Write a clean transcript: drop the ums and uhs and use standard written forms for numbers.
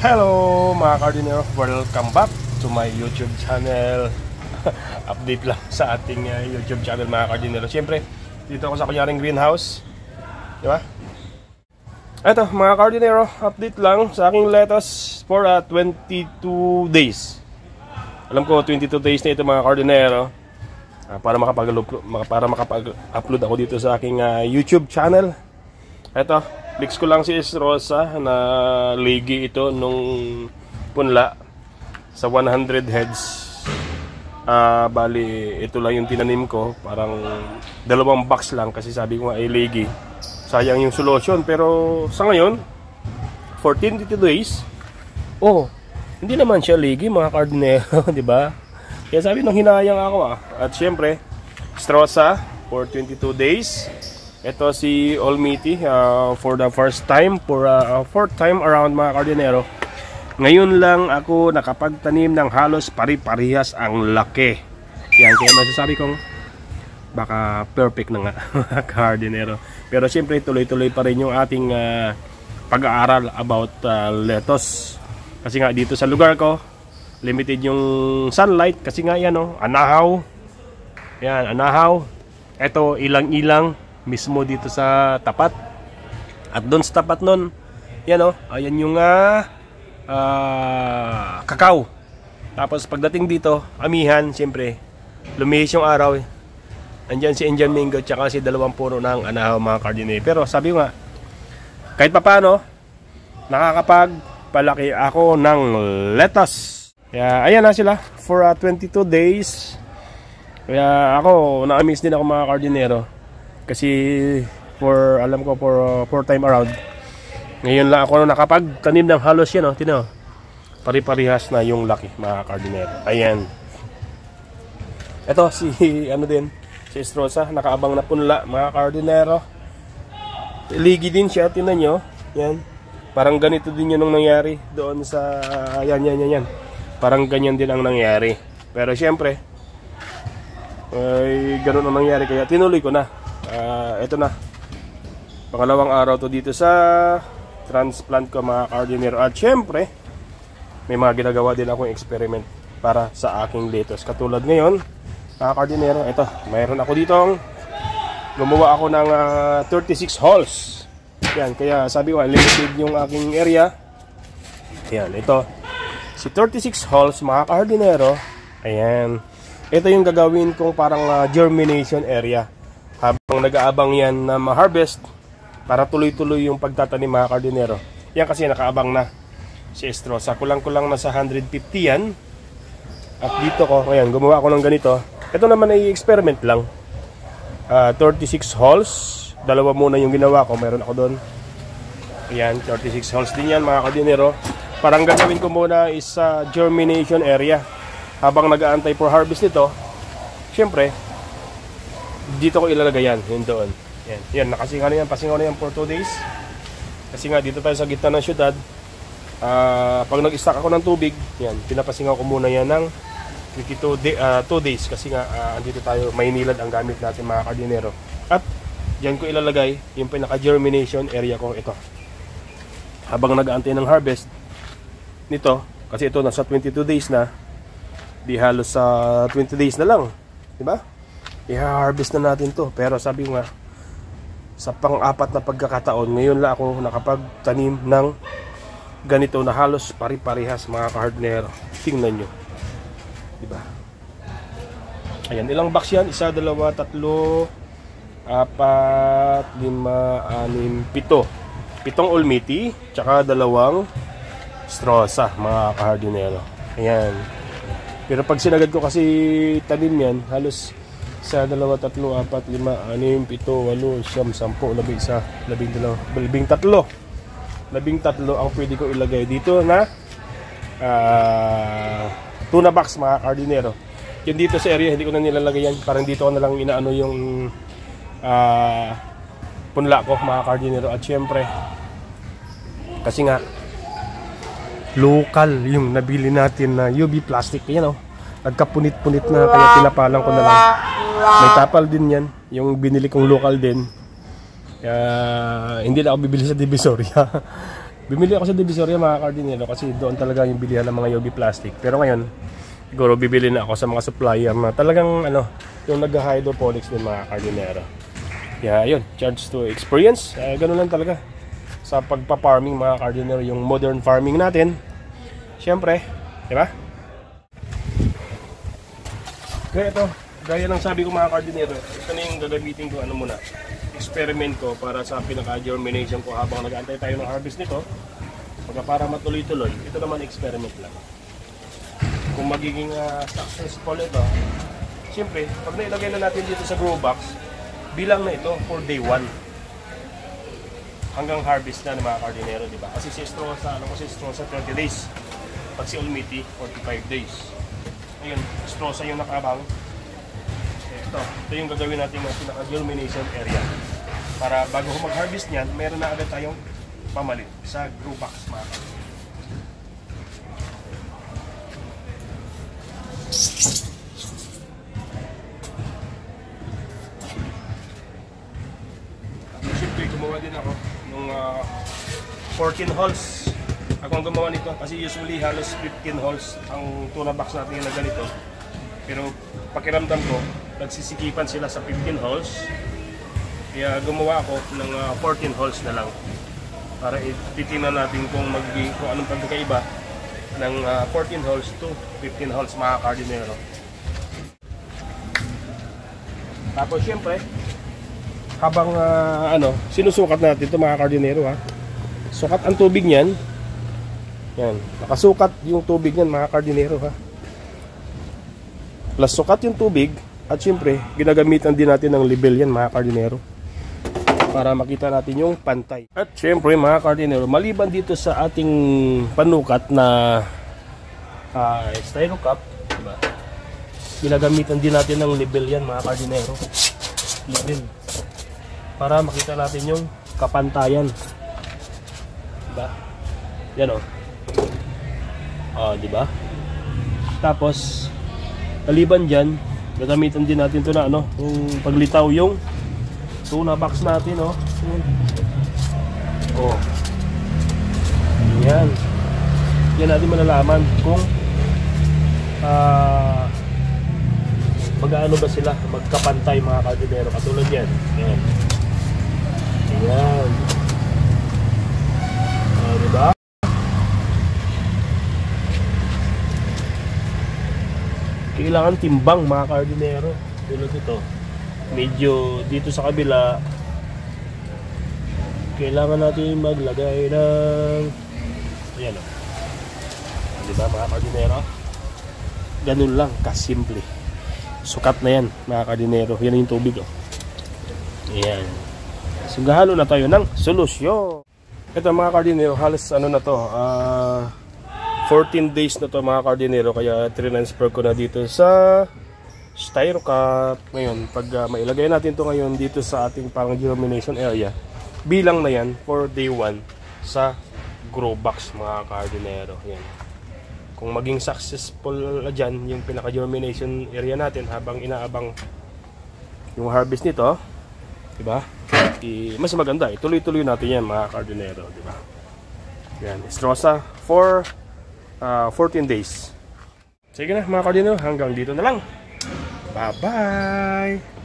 Hello mga Cardinero, welcome back to my YouTube channel. Update lang sa ating YouTube channel mga Cardinero. Siyempre, dito ako sa kunyaring greenhouse. Di ba? Eto mga Cardinero, update lang sa aking lettuce for 22 days. Alam ko 22 days na ito mga Cardinero, para makapag-upload ako dito sa aking YouTube channel. Eto, mix ko lang si Rosa na ligi ito nung punla sa 100 heads. Bali, ito lang yung tinanim ko. Parang 2 box lang kasi sabi ko nga ay ligi. Sayang yung solution. Pero sa ngayon, 14 days, hindi naman siya ligi mga Cardinero, di ba? Kaya sabi nung hinayang ako At syempre, Rosa for 22 days. Ito si Almighty for the first time, for fourth time around mga Cardinero. Ngayon lang ako nakapagtanim ng halos pari-parihas ang laki. Yan, kaya masasabi kong baka perfect na nga mga Cardinero. Pero siyempre tuloy-tuloy pa rin yung ating pag-aaral about lettuce. Kasi nga dito sa lugar ko, limited yung sunlight. Kasi nga yan anahaw. Yan, anahaw. Ito ilang-ilang mismo dito sa tapat. At doon sa tapat nun, yan ayan yung kakao. Tapos pagdating dito, amihan, siyempre lumihis yung araw. Andyan si Indian Mango tsaka si 2 puno ng anahaw mga Cardinero. Pero sabi nga, kahit papano nakakapagpalaki ako ng lettuce. Kaya ayan na sila for 22 days. Kaya ako, na-amaze din ako mga Cardinero. Kasi alam ko for time around, ngayon lang ako nakapagtanim ng halos yan tino, pari-parihas na yung laki mga Cardinero. Ayan. Ito si si Rosa, nakaabang na punla mga Cardinero. Ligi din siya, tingnan nyo. Yan. Parang ganito din yun ang nangyari doon sa yan. Parang ganyan din ang nangyari. Pero syempre ay ganun ang nangyari kaya tinuloy ko na. Ito na, pangalawang araw to dito sa transplant ko mga Cardinero. At syempre may mga ginagawa din akong experiment para sa aking lettuce. Katulad ngayon mga Cardinero, ito, mayroon ako ditong gumawa ako ng 36 holes. Yan, kaya sabi ko limited yung aking area. Yan, ito si 36 holes mga Cardinero. Ayan, ito yung gagawin kong parang germination area habang nag-aabang yan na ma-harvest para tuloy-tuloy yung pagtatanim mga Cardinero. Yan kasi nakaabang na si Rosa. Kulang-kulang na sa 150 yan. At dito ko, ayan, gumawa ako ng ganito. Ito naman ay experiment lang. 36 holes. 2 muna yung ginawa ko. Meron ako doon. Ayan, 36 holes din yan mga Cardinero. Parang gagawin ko muna is germination area. Habang nag-aantay for harvest nito, syempre dito ko ilalagay yan, yun doon. Yan, nakasingaw na yan, pasingaw na yan for 2 days. Kasi nga dito tayo sa gitna ng syudad. Pag nag-stack ako ng tubig, yan, pinapasingaw ko muna yan ng 2 days. Kasi nga andito tayo, Maynilad ang gamit natin mga Cardinero. At dyan ko ilalagay yung pinaka-germination area ko, ito. Habang nag-aantay ng harvest nito, kasi ito nasa 22 days na, di halos sa 20 days na lang, di ba? I-harvest na natin to. Pero sabi nga, sa pang-apat na pagkakataon, ngayon lang ako nakapagtanim ng ganito na halos pari-parihas mga Cardinero. Tingnan nyo, di ba? Ayan, ilang box yan? 1, 2, 3, 4, 5, 6, 7. 7 Almighty, tsaka 2 Rosa mga Cardinero. Ayan. Pero pag sinagad ko kasi tanim yan, halos 1, 2, 3, 4, 5, 6, 7, 8, 9, 10, 11, 12, 13 ang pwede ko ilagay dito na tuna box mga Cardinero. Yan dito sa area, hindi ko na nilalagay yan. Parang dito ko na lang inaano yung punla ko mga Cardinero. At syempre, kasi nga local yung nabili natin na UV plastic. Yan nagkapunit-punit na, kaya tinapalan ko na lang. May tapal din yan, yung binili kong local din. Hindi na ako bibili sa Divisoria. Bumili ako sa Divisoria mga kardinero kasi doon talaga yung bilihan ng mga UV plastic. Pero ngayon, siguro bibili na ako sa mga supplier na talagang ano, yung nag-hydroponics din mga kardinero. Kaya yun, charge to experience. Ganun lang talaga sa pagpa-farming mga kardinero, yung modern farming natin. Siyempre, di ba? Kaya ito, gaya ng sabi ko mga kardinero, ito na yung gagamitin ko ano muna, experiment ko para sa pinaka-germination ko habang nag-aantay tayo ng harvest nito. Para matuloy-tuloy, ito naman experiment lang. Kung magiging successful ito, siyempre, pag nailagay na natin dito sa grow box, bilang na ito for day 1 hanggang harvest na ng mga kardinero, di ba? Kasi si Strosa, ano ko si Strosa 20 days. Pag si Ulmiti, 45 days. Ayun, Strosa yung nakabang. Ito yung gagawin natin ng pinaka-germination area. Para bago mag-harvest niyan, meron na agad tayong pamalit sa grow box mga kardinero. Gumawa din ako ng 14 holes. Ako ang gumawa nito kasi usually halos 15 holes ang tuna box natin na ganito. Pero pakiramdam ko, nagsisikipan sila sa 15 holes. Kaya gumawa ako ng 14 holes na lang. Para titingnan natin kung anong pagkakaiba ng 14 holes to 15 holes mga kardinero. Tapos syempre, habang sinusukat natin ito mga kardinero ha. Sukat ang tubig niyan. Yan, nakasukat yung tubig niyan mga kardinero ha. Plus sukat yung tubig at syempre ginagamitan din natin ng level yan mga kardinero para makita natin yung pantay. At syempre mga kardinero, maliban dito sa ating panukat na styro cup, diba? Ginagamitan din natin ng level yan mga kardinero. Level. Para makita natin yung kapantayan. Diba? Yan o. Diba? Tapos, kaliban dyan, gagamitan din natin ito na yung paglitaw yung tuna box natin o. Yan. Yan natin malalaman kung mag-ano ba sila, magkapantay mga kardinero. Katulad yan. Yan. Ayan. Diba? Kailangan timbang mga kardinero. Tulad ito. Medyo dito sa kabila, kailangan natin maglagay ng ayan o. Diba mga kardinero? Ganun lang, kasimple. Sukat na yan mga kardinero. Yan yung tubig o. Ayan. So, gahalo na tayo ng solusyon. Ito mga kardinero, halos na to, 14 days na to mga kardinero. Kaya transfer ko na dito sa styro cup. Ngayon, pag mailagay natin to ngayon dito sa ating pang germination area, bilang na yan for day 1 sa grow box mga kardinero. Yan. Kung maging successful dyan yung pinaka germination area natin habang inaabang yung harvest nito, diba? Mas maganda, ituloy-tuloy natin yan mga kardinero, diba? Yan, Strosa for 14 days. Sige na mga kardinero, hanggang dito na lang. Bye-bye!